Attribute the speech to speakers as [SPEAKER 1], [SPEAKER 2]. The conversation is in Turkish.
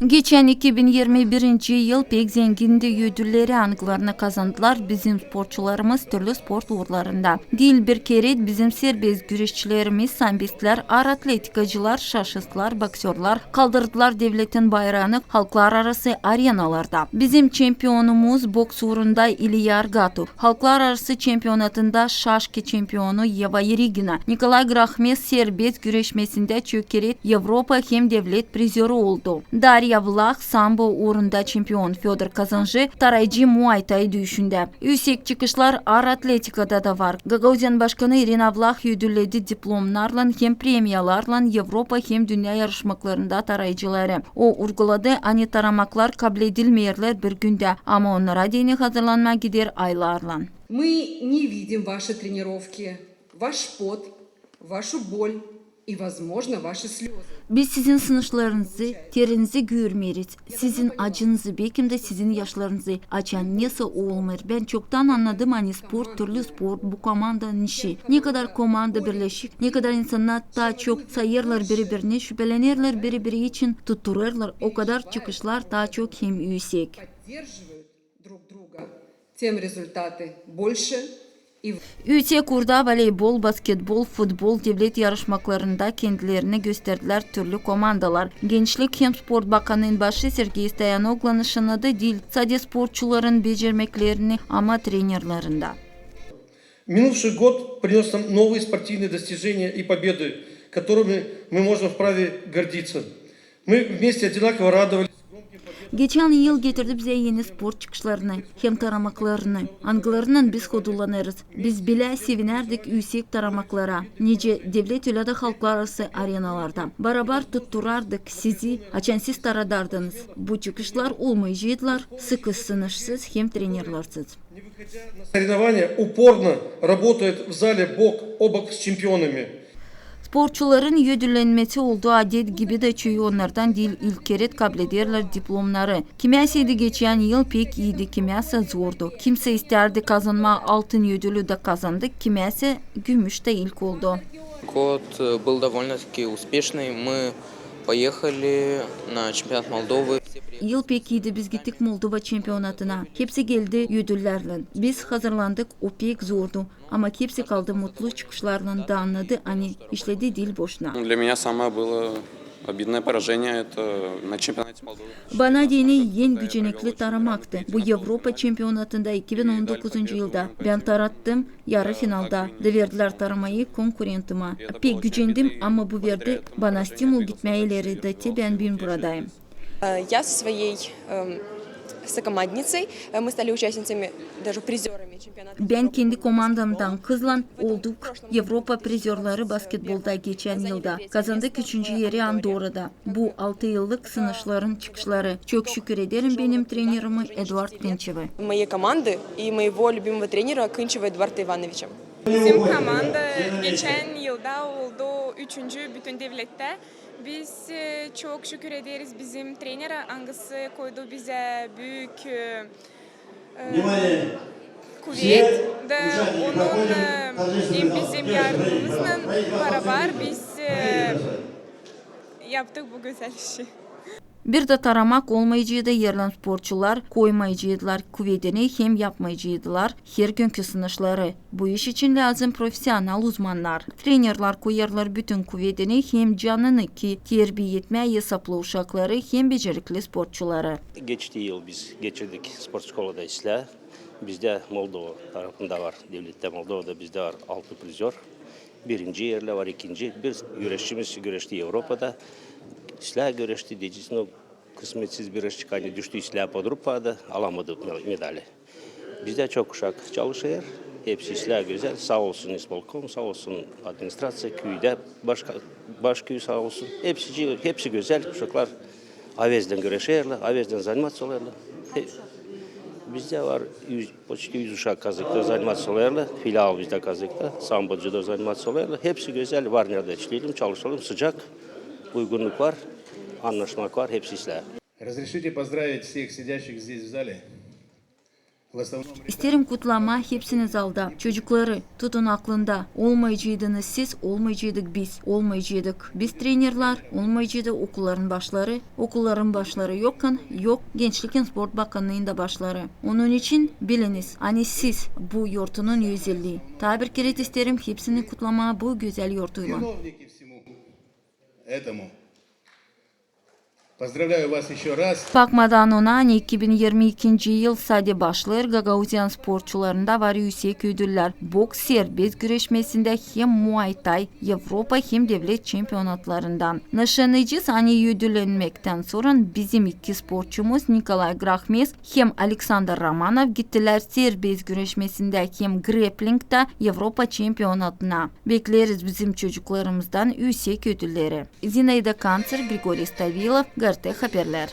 [SPEAKER 1] Geçen 2021 yıl pek zengindi ödülleri anglarını kazandılar bizim sporçularımız türlü spor uğurlarında. Değil bir kere bizim serbest güreşçilerimiz, sambistler, ağır atletikacılar, şaşıstlar, boksörler kaldırdılar devletin bayrağını halklar arası arenalarda. Bizim şampiyonumuz boks uğrunda İlya Argatov, halklar arası şampiyonatında şaşki şampiyonu Yeva Yerigina, Nikolay Grahmes serbest güreşmesinde çökerek Avrupa hem devlet prizörü oldu. Darya Vlach sambo uğrunda şampiyon Fyodor Kazancı tarayıcı Muay Thai dövüşünde. Yüksek çıkışlar ağır atletikada da var. Gagauzyan Başkanı Irina Vlach ödülledi diplomlarla hem premiyalarla Avrupa hem dünya yarışmalarında tarayıcıları. O vurguladı ani taramaklar kabul edilmeyerler bir günde ama onlara dini hazırlanma gider aylarla.
[SPEAKER 2] Мы не видим ваши тренировки, ваш пот, вашу боль и, возможно, ваши слезы.
[SPEAKER 1] Biz sizin sınışlarınızı, terinizi görmeyiz. Sizin acınızı, belki de sizin yaşlarınızı açan neyse olmuyor. Ben çoktan anladım hani spor, türlü spor, bu komandanın işi. Ne kadar komanda birleşik, ne kadar insanlar daha çok sayarlar birbirine, şüphelenirler birbiri için tuttururlar. O kadar çıkışlar daha çok hem yüksek.
[SPEAKER 2] Поддерживают друг друга, тем результаты больше.
[SPEAKER 1] Yüksek kurda voleybol, basketbol, futbol devlet yarışmalarında kendilerini gösterdiler türlü komandalar. Gençlik hem Spor Bakanı'nın başı Sergey Stoyanoglu'nun şınadı değil, sadece sporçuların becermeklerini ama тренерlarında.
[SPEAKER 3] Минувший год принес нам новые спортивные достижения и победы, которыми мы можем вправе гордиться. Мы вместе одинаково радовались.
[SPEAKER 1] Geçen yıl getirdi bize yeni spor çıkışlarını, hem taramaklarını. Anglarından biz kodullanırız. Biz bile sevinerdik yüksek taramaklara. Nice devlet ile de halklar arası arenalarda. Beraber tutturardık sizi, açan siz taradardınız. Bu çıkışlar olmayacaklar, sıkı sınırsız hem trenerlarsız.
[SPEAKER 3] Соревнования упорно работают в зале бок о бок с чемпионами.
[SPEAKER 1] Sporçuların ödüllenmesi olduğu adet gibi de çünkü onlardan değil ilk kere kabul ederler diplomları. Kimyasıydı geçen yıl pek iyiydi, kimyası zordu. Kimse isterdi kazanma altın ödülü de kazandık, kimyası gümüş de ilk oldu.
[SPEAKER 4] Год был довольно-таки успешный. Мы поехали на чемпионат Молдовы.
[SPEAKER 1] Yıl pek iyiydi, biz gittik Moldova şampiyonatına. Hepsi geldi ödüllerle. Biz hazırlandık, o pek zordu. Ama hepsi kaldı mutlu çıkışlarla da anladı hani işledi dil boşuna.
[SPEAKER 5] Для меня самое было обидное поражение это на чемпионате Молдовы.
[SPEAKER 1] Bana yeni en gücenekli taramaktı. Bu Avrupa şampiyonatında 2019 yılda ben tarattım yarı finalda. Da verdiler taramayı konkurentıma. Pek gücendim ama bu verdi bana stimul gitmeye ileride ben bin buradayım.
[SPEAKER 6] Я со своей сокомандницей, мы стали участницами, даже призерами чемпионата.
[SPEAKER 1] Ben kendi komandamdan kızla olduk Avrupa prizörleri basketbolda geçen yılda. Kazandık 3. yeri Andorra'da. Bu 6 yıllık sınışların çıkışları. Çok şükür ederim benim trenerime Eduard Kınçev'e.
[SPEAKER 6] Моей команды и моего любимого тренера Кынчева Эдуарда Ивановича.
[SPEAKER 7] Bizim komanda geçen yılda oldu 3. bütün devlette. Biz çok şükür ederiz bizim trainer hangisi koydu bize büyük kuvvet de onun hem bizim yardımımızla beraber biz yaptık bu güzel işi.
[SPEAKER 1] Bir de taramak olmayıcıydı da yerlen sporçular koymayıcıydılar kuvvetini hem yapmayıcıydılar her günkü sınışları. Bu iş için lazım profesyonel uzmanlar. Trenerler koyarlar bütün kuvvetini hem canını ki terbiye etmeye hesaplı uşakları hem becerikli sporçuları.
[SPEAKER 8] Geçtiği yıl biz geçirdik spor şkolada islah. Bizde Moldova tarafında var. Devlette Moldova'da bizde var 6 prizör. Birinci yerle var ikinci. Bir güreşçimiz güreşti Avrupa'da. İslah güreşti diyeceğiz. O kısmetsiz bir iş çıkan düştü İslah Podrupa'da alamadı medali. Bizde çok uşak çalışıyor. Hepsi İslah güzel. Sağ olsun İspolkom, sağ olsun administrasyon, köyde baş köy sağ olsun. Hepsi güzel uşaklar. Avez'den güreşiyorlar, Avez'den zanimatsiyalarla. Bizde var 100 uşak kazıkta zanimatsiyalarla. Filial bizde kazıkta, sambocuda zanimatsiyalarla. Hepsi güzel. Var nerede işleyelim, çalışalım. Sıcak, uygunluk var, anlaşmak var. Hepsi İslah.
[SPEAKER 3] Разрешите поздравить всех сидящих здесь в зале
[SPEAKER 9] В основном
[SPEAKER 1] İsterim kutlama hepsiniz alda. Çocukları tutun aklında. Olmayıcıydınız siz, olmayıcıydık biz. Olmayıcıydık biz trenerler, olmayıcıydı okulların başları. Okulların başları yokken yok Gençlikin Sport Bakanlığı'nın da başları. Onun için biliniz. Hani siz bu yurtunun yüzeliği. Daha bir kere isterim hepsini kutlama bu güzel yurtuyla.
[SPEAKER 9] виновники всему этому. Поздравляю вас еще раз.
[SPEAKER 1] Bakmadan ona 2022 yıl sade başlar Gagauzyan sporçularında var yüksek ödüller. Boks serbest güreşmesinde hem Muay Thai, Avrupa hem devlet şampiyonatlarından. Nişanıcı saniye ödüllenmekten sonra bizim iki sporçumuz Nikolay Grahmes hem Alexander Romanov gittiler serbest güreşmesinde hem grappling'de Avrupa şampiyonatına. Bekleriz bizim çocuklarımızdan yüksek ödülleri. Zinaida Kanser, Grigoriy Stavilov, GRT Haberler.